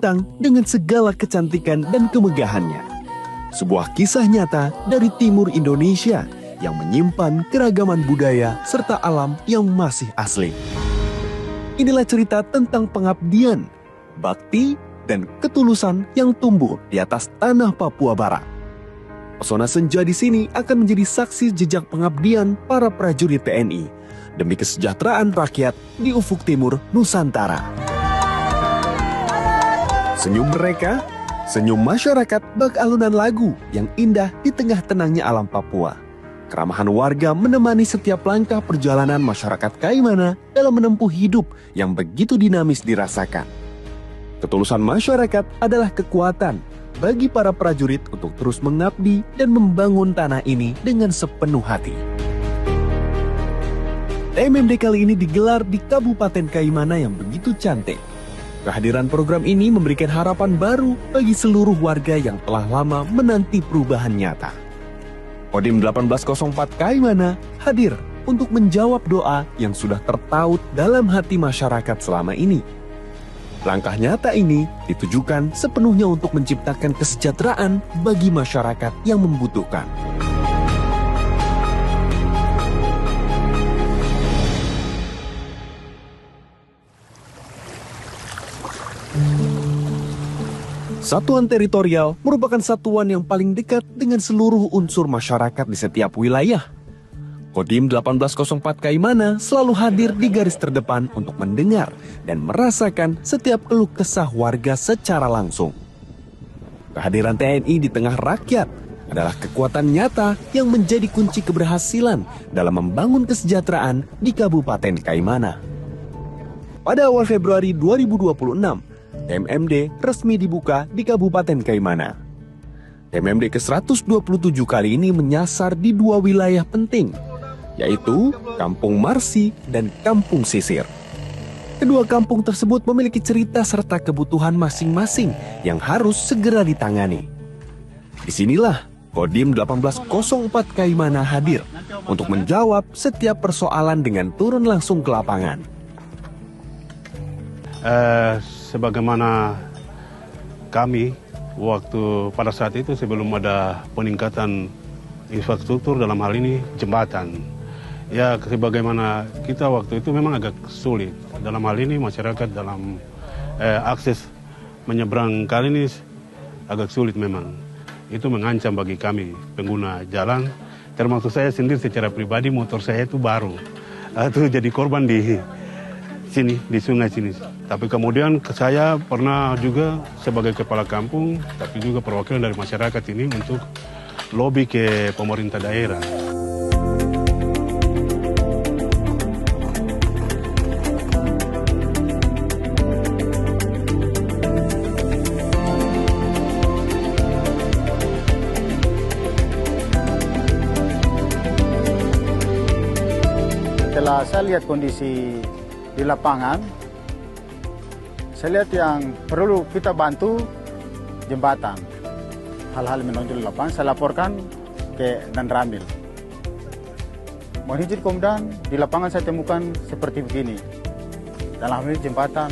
terbentang dengan segala kecantikan dan kemegahannya. Sebuah kisah nyata dari timur Indonesia yang menyimpan keragaman budaya serta alam yang masih asli. Inilah cerita tentang pengabdian, bakti, dan ketulusan yang tumbuh di atas tanah Papua Barat. Pesona senja di sini akan menjadi saksi jejak pengabdian para prajurit TNI demi kesejahteraan rakyat di ufuk timur Nusantara. Senyum mereka, senyum masyarakat bak alunan lagu yang indah di tengah tenangnya alam Papua. Keramahan warga menemani setiap langkah perjalanan masyarakat Kaimana dalam menempuh hidup yang begitu dinamis dirasakan. Ketulusan masyarakat adalah kekuatan bagi para prajurit untuk terus mengabdi dan membangun tanah ini dengan sepenuh hati. TMMD kali ini digelar di Kabupaten Kaimana yang begitu cantik. Kehadiran program ini memberikan harapan baru bagi seluruh warga yang telah lama menanti perubahan nyata. Kodim 1804 Kaimana hadir untuk menjawab doa yang sudah tertaut dalam hati masyarakat selama ini. Langkah nyata ini ditujukan sepenuhnya untuk menciptakan kesejahteraan bagi masyarakat yang membutuhkan. Satuan teritorial merupakan satuan yang paling dekat dengan seluruh unsur masyarakat di setiap wilayah. Kodim 1804 Kaimana selalu hadir di garis terdepan untuk mendengar dan merasakan setiap keluh kesah warga secara langsung. Kehadiran TNI di tengah rakyat adalah kekuatan nyata yang menjadi kunci keberhasilan dalam membangun kesejahteraan di Kabupaten Kaimana. Pada awal Februari 2026, TMMD resmi dibuka di Kabupaten Kaimana. TMMD ke-127 kali ini menyasar di dua wilayah penting, yaitu Kampung Marsi dan Kampung Sisir. Kedua kampung tersebut memiliki cerita serta kebutuhan masing-masing yang harus segera ditangani. Disinilah Kodim 1804 Kaimana hadir untuk menjawab setiap persoalan dengan turun langsung ke lapangan. Sebagaimana kami pada saat itu sebelum ada peningkatan infrastruktur dalam hal ini jembatan. Ya, sebagaimana kita waktu itu memang agak sulit. Dalam hal ini masyarakat dalam akses menyeberang kali ini agak sulit memang. Itu mengancam bagi kami pengguna jalan. Termasuk saya sendiri secara pribadi motor saya itu baru. Itu jadi korban di sini, di sungai sini. Tapi kemudian saya pernah juga sebagai kepala kampung, tapi juga perwakilan dari masyarakat ini untuk lobby ke pemerintah daerah. Setelah saya lihat kondisi di lapangan, saya lihat yang perlu kita bantu jembatan. Hal-hal menonjol di lapangan saya laporkan ke Dan Ramil. Mohon izin Komandan, di lapangan saya temukan seperti begini. Dalam hal ini jembatan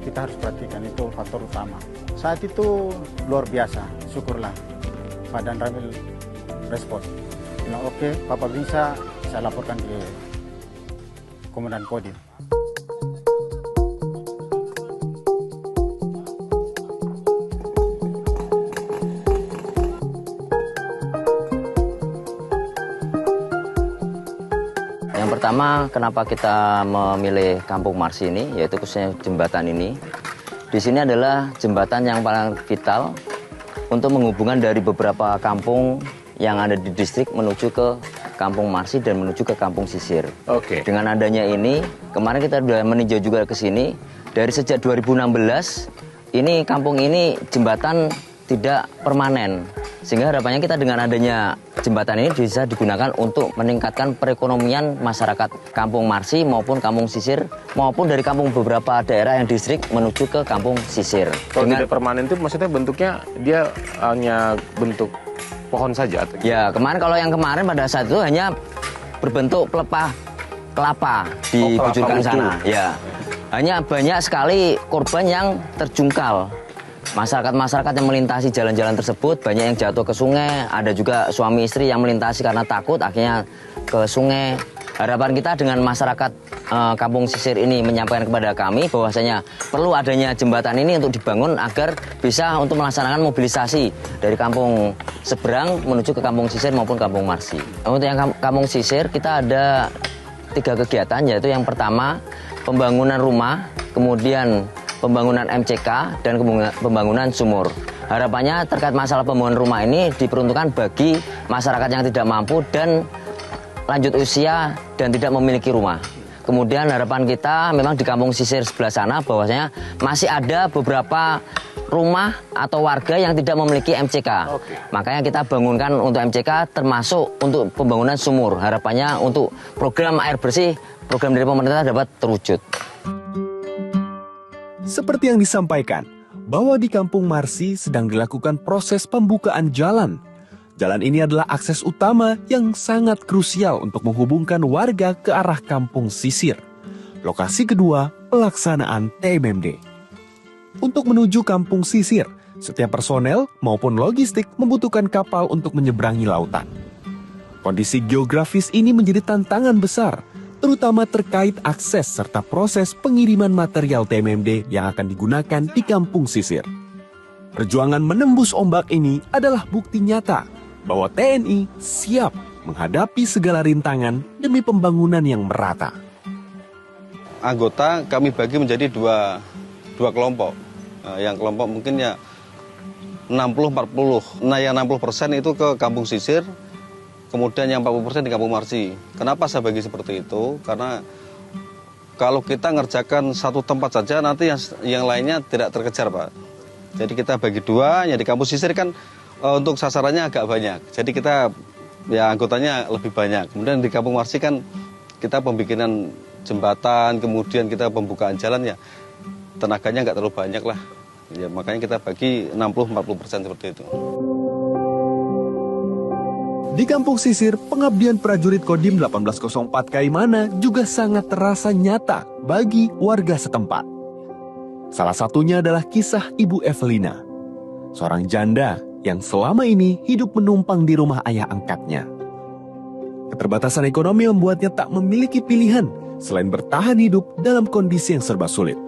kita harus perhatikan, itu faktor utama. Saat itu luar biasa, syukurlah Pak Dan Ramil respon. Bilang oke, Bapak bisa, saya laporkan ke Komandan Kodim. Yang pertama, kenapa kita memilih Kampung Marsi ini, yaitu khususnya jembatan ini. Di sini adalah jembatan yang paling vital untuk menghubungkan dari beberapa kampung yang ada di distrik menuju ke Kampung Marsi dan menuju ke Kampung Sisir. Oke. Dengan adanya ini, kemarin kita sudah meninjau juga ke sini. Dari sejak 2016, ini kampung ini jembatan tidak permanen. Sehingga harapannya kita dengan adanya jembatan ini bisa digunakan untuk meningkatkan perekonomian masyarakat Kampung Marsi maupun Kampung Sisir, maupun dari kampung beberapa daerah yang distrik menuju ke Kampung Sisir. Kalau tidak permanen itu maksudnya bentuknya dia hanya bentuk pohon saja? Atau ya, kalau yang kemarin pada saat itu hanya berbentuk pelepah kelapa di kelapa bujurkan utuh. sana. Ya, hanya banyak sekali korban yang terjungkal Masyarakat-masyarakat yang melintasi jalan-jalan tersebut banyak yang jatuh ke sungai, ada juga suami istri yang melintasi karena takut akhirnya ke sungai. Harapan kita dengan masyarakat Kampung Sisir ini menyampaikan kepada kami bahwasanya perlu adanya jembatan ini untuk dibangun agar bisa untuk melaksanakan mobilisasi dari kampung seberang menuju ke Kampung Sisir maupun Kampung Marsi. Untuk yang Kampung Sisir kita ada 3 kegiatan, yaitu yang pertama pembangunan rumah, kemudian pembangunan MCK, dan pembangunan sumur. Harapannya terkait masalah pembangunan rumah ini diperuntukkan bagi masyarakat yang tidak mampu dan lanjut usia dan tidak memiliki rumah. Kemudian harapan kita memang di Kampung Sisir sebelah sana bahwasanya masih ada beberapa rumah atau warga yang tidak memiliki MCK. Makanya kita bangunkan untuk MCK termasuk untuk pembangunan sumur. Harapannya untuk program air bersih, program dari pemerintah dapat terwujud. Seperti yang disampaikan, bahwa di Kampung Marsi sedang dilakukan proses pembukaan jalan. Jalan ini adalah akses utama yang sangat krusial untuk menghubungkan warga ke arah Kampung Sisir. Lokasi kedua, pelaksanaan TMMD. Untuk menuju Kampung Sisir, setiap personel maupun logistik membutuhkan kapal untuk menyeberangi lautan. Kondisi geografis ini menjadi tantangan besar, terutama terkait akses serta proses pengiriman material TMMD yang akan digunakan di Kampung Sisir. Perjuangan menembus ombak ini adalah bukti nyata bahwa TNI siap menghadapi segala rintangan demi pembangunan yang merata. Anggota kami bagi menjadi dua kelompok. Yang kelompok mungkin ya 60-40. Nah yang 60% itu ke Kampung Sisir, kemudian yang 40% di Kampung Marsi. Kenapa saya bagi seperti itu? Karena kalau kita ngerjakan satu tempat saja nanti yang lainnya tidak terkejar, Pak. Jadi kita bagi 2, yang di Kampung Sisir kan untuk sasarannya agak banyak. Jadi kita ya anggotanya lebih banyak. Kemudian di Kampung Marsi kan kita pembikinan jembatan, kemudian kita pembukaan jalan ya tenaganya nggak terlalu banyak lah. Ya makanya kita bagi 60-40% seperti itu. Di Kampung Sisir, pengabdian prajurit Kodim 1804 Kaimana juga sangat terasa nyata bagi warga setempat. Salah satunya adalah kisah Ibu Evelina, seorang janda yang selama ini hidup menumpang di rumah ayah angkatnya. Keterbatasan ekonomi membuatnya tak memiliki pilihan selain bertahan hidup dalam kondisi yang serba sulit.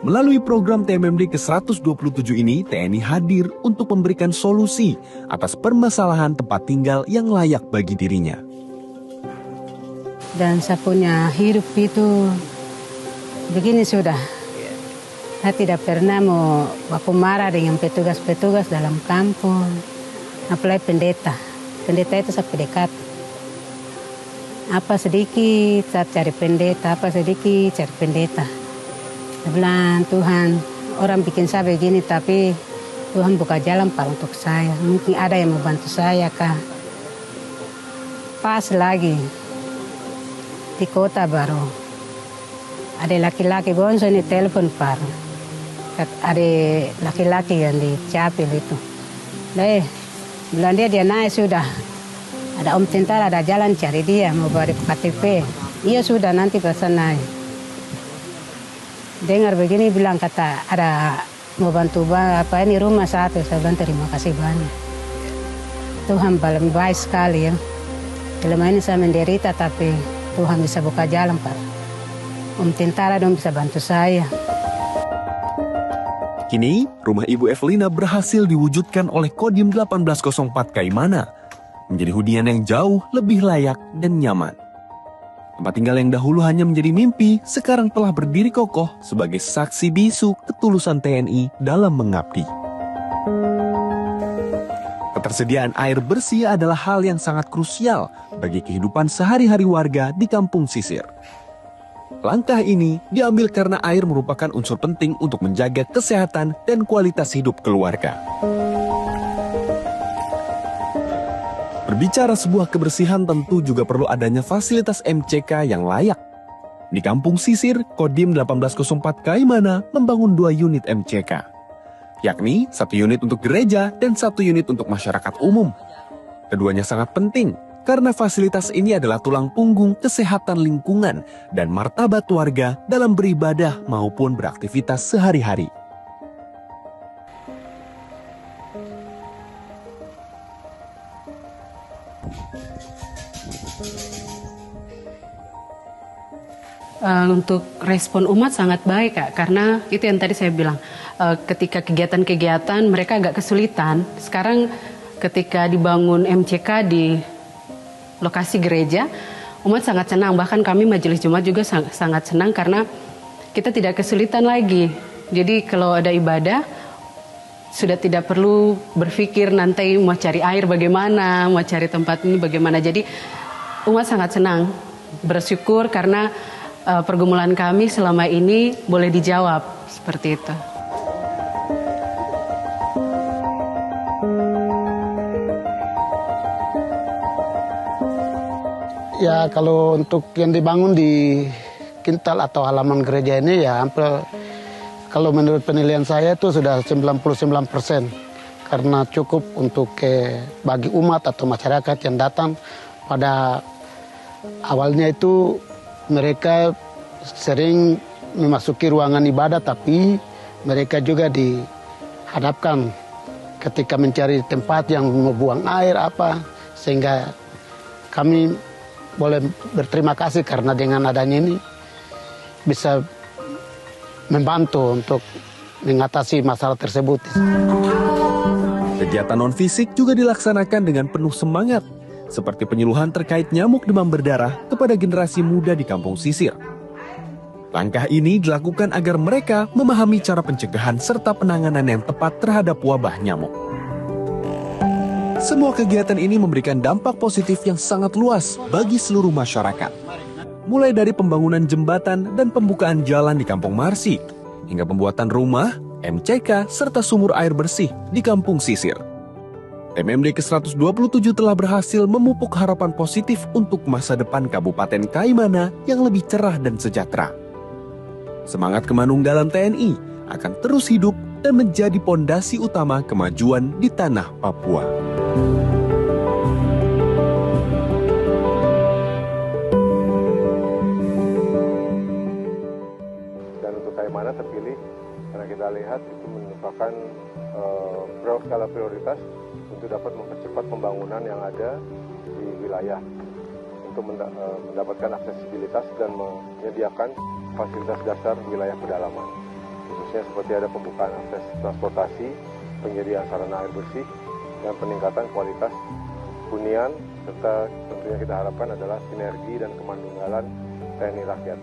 Melalui program TMMD ke-127 ini, TNI hadir untuk memberikan solusi atas permasalahan tempat tinggal yang layak bagi dirinya. Dan saya punya hidup itu begini sudah. Saya tidak pernah mau baku marah dengan petugas-petugas dalam kampung. Apalagi pendeta. Pendeta itu saya dekat. Apa sedikit saya cari pendeta, apa sedikit cari pendeta. Saya bilang, Tuhan, orang bikin saya begini tapi Tuhan buka jalan Pak untuk saya. Mungkin ada yang mau bantu saya kah. Pas lagi di kota baru. Ada laki-laki bonso ini telepon Pak. Ada laki-laki yang di Capil itu. Bilang dia naik sudah. Ada om tentara, ada jalan cari dia, mau balik KTP. Iya sudah, nanti pesan naik. Dengar begini bilang kata ada mau bantu apa ini rumah satu. Saya bilang terima kasih banyak. Tuhan paling baik sekali ya. Selama ini saya menderita tapi Tuhan bisa buka jalan Pak. Om tentara dong bisa bantu saya. Kini, rumah Ibu Evelina berhasil diwujudkan oleh Kodim 1804 Kaimana, menjadi hunian yang jauh lebih layak dan nyaman. Tempat tinggal yang dahulu hanya menjadi mimpi, sekarang telah berdiri kokoh sebagai saksi bisu ketulusan TNI dalam mengabdi. Ketersediaan air bersih adalah hal yang sangat krusial bagi kehidupan sehari-hari warga di Kampung Sisir. Langkah ini diambil karena air merupakan unsur penting untuk menjaga kesehatan dan kualitas hidup keluarga. Berbicara sebuah kebersihan tentu juga perlu adanya fasilitas MCK yang layak. Di Kampung Sisir, Kodim 1804 Kaimana membangun 2 unit MCK, yakni 1 unit untuk gereja dan 1 unit untuk masyarakat umum. Keduanya sangat penting karena fasilitas ini adalah tulang punggung kesehatan lingkungan dan martabat warga dalam beribadah maupun beraktivitas sehari-hari. Untuk respon umat sangat baik, Kak, karena itu yang tadi saya bilang, ketika kegiatan-kegiatan mereka agak kesulitan. Sekarang ketika dibangun MCK di lokasi gereja, umat sangat senang. Bahkan kami Majelis Jumat juga sangat senang karena kita tidak kesulitan lagi. Jadi kalau ada ibadah, sudah tidak perlu berpikir nanti mau cari air bagaimana, mau cari tempat ini bagaimana. Jadi umat sangat senang, bersyukur karena pergumulan kami selama ini boleh dijawab seperti itu. Ya kalau untuk yang dibangun di kintal atau halaman gereja ini ya hampir, kalau menurut penilaian saya itu sudah 99%. Karena cukup untuk bagi umat atau masyarakat yang datang. Pada awalnya itu mereka sering memasuki ruangan ibadah, tapi mereka juga dihadapkan ketika mencari tempat yang membuang air apa, sehingga kami boleh berterima kasih karena dengan adanya ini bisa membantu untuk mengatasi masalah tersebut. Kegiatan non-fisik juga dilaksanakan dengan penuh semangat, seperti penyuluhan terkait nyamuk demam berdarah kepada generasi muda di Kampung Sisir. Langkah ini dilakukan agar mereka memahami cara pencegahan serta penanganan yang tepat terhadap wabah nyamuk. Semua kegiatan ini memberikan dampak positif yang sangat luas bagi seluruh masyarakat. Mulai dari pembangunan jembatan dan pembukaan jalan di Kampung Marsi, hingga pembuatan rumah, MCK, serta sumur air bersih di Kampung Sisir. MMD ke-127 telah berhasil memupuk harapan positif untuk masa depan Kabupaten Kaimana yang lebih cerah dan sejahtera. Semangat kemanunggalan TNI akan terus hidup dan menjadi pondasi utama kemajuan di tanah Papua. Dan untuk Kaimana terpilih karena kita lihat itu merupakan skala prioritas untuk dapat mempercepat pembangunan yang ada di wilayah untuk mendapatkan aksesibilitas dan menyediakan fasilitas dasar wilayah pedalaman, khususnya seperti ada pembukaan akses transportasi, penyediaan sarana air bersih, dan peningkatan kualitas hunian, serta tentunya kita harapkan adalah sinergi dan kemandunggalan TNI Rakyat.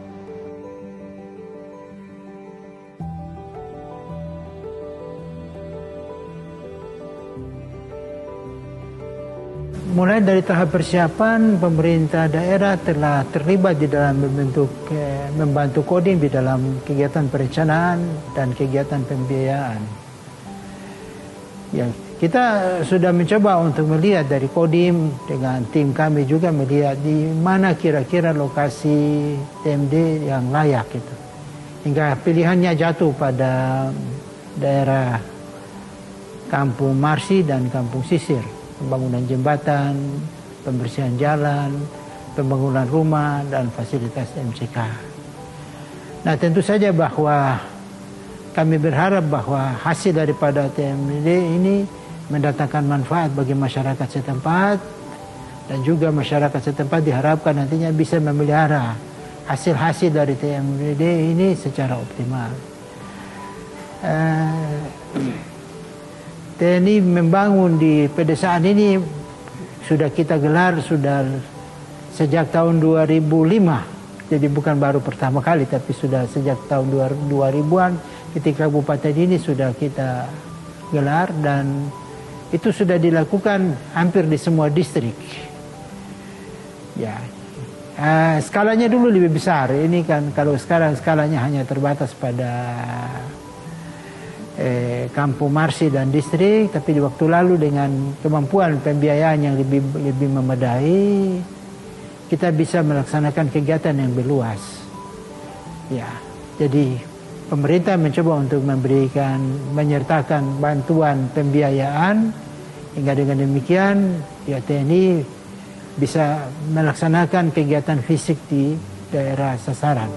Mulai dari tahap persiapan, pemerintah daerah telah terlibat di dalam membantu Kodim di dalam kegiatan perencanaan dan kegiatan pembiayaan. Ya, kita sudah mencoba untuk melihat dari Kodim dengan tim kami juga melihat di mana kira-kira lokasi TMD yang layak itu. Hingga pilihannya jatuh pada daerah Kampung Marsi dan Kampung Sisir. Pembangunan jembatan, pembersihan jalan, pembangunan rumah, dan fasilitas MCK. Nah, tentu saja bahwa kami berharap bahwa hasil daripada TMD ini mendatangkan manfaat bagi masyarakat setempat, dan juga masyarakat setempat diharapkan nantinya bisa memelihara hasil-hasil dari TMD ini secara optimal. TNI membangun di pedesaan ini sudah kita gelar sudah sejak tahun 2005. Jadi bukan baru pertama kali, tapi sudah sejak tahun 2000-an ketika kabupaten ini sudah kita gelar, dan itu sudah dilakukan hampir di semua distrik. Ya, skalanya dulu lebih besar. Ini kan kalau sekarang skalanya hanya terbatas pada Kampung Marsi dan distrik, tapi di waktu lalu dengan kemampuan pembiayaan yang lebih memadai, kita bisa melaksanakan kegiatan yang lebih luas. Ya, jadi pemerintah mencoba untuk menyertakan bantuan pembiayaan, hingga dengan demikian ya TNI bisa melaksanakan kegiatan fisik di daerah sasaran.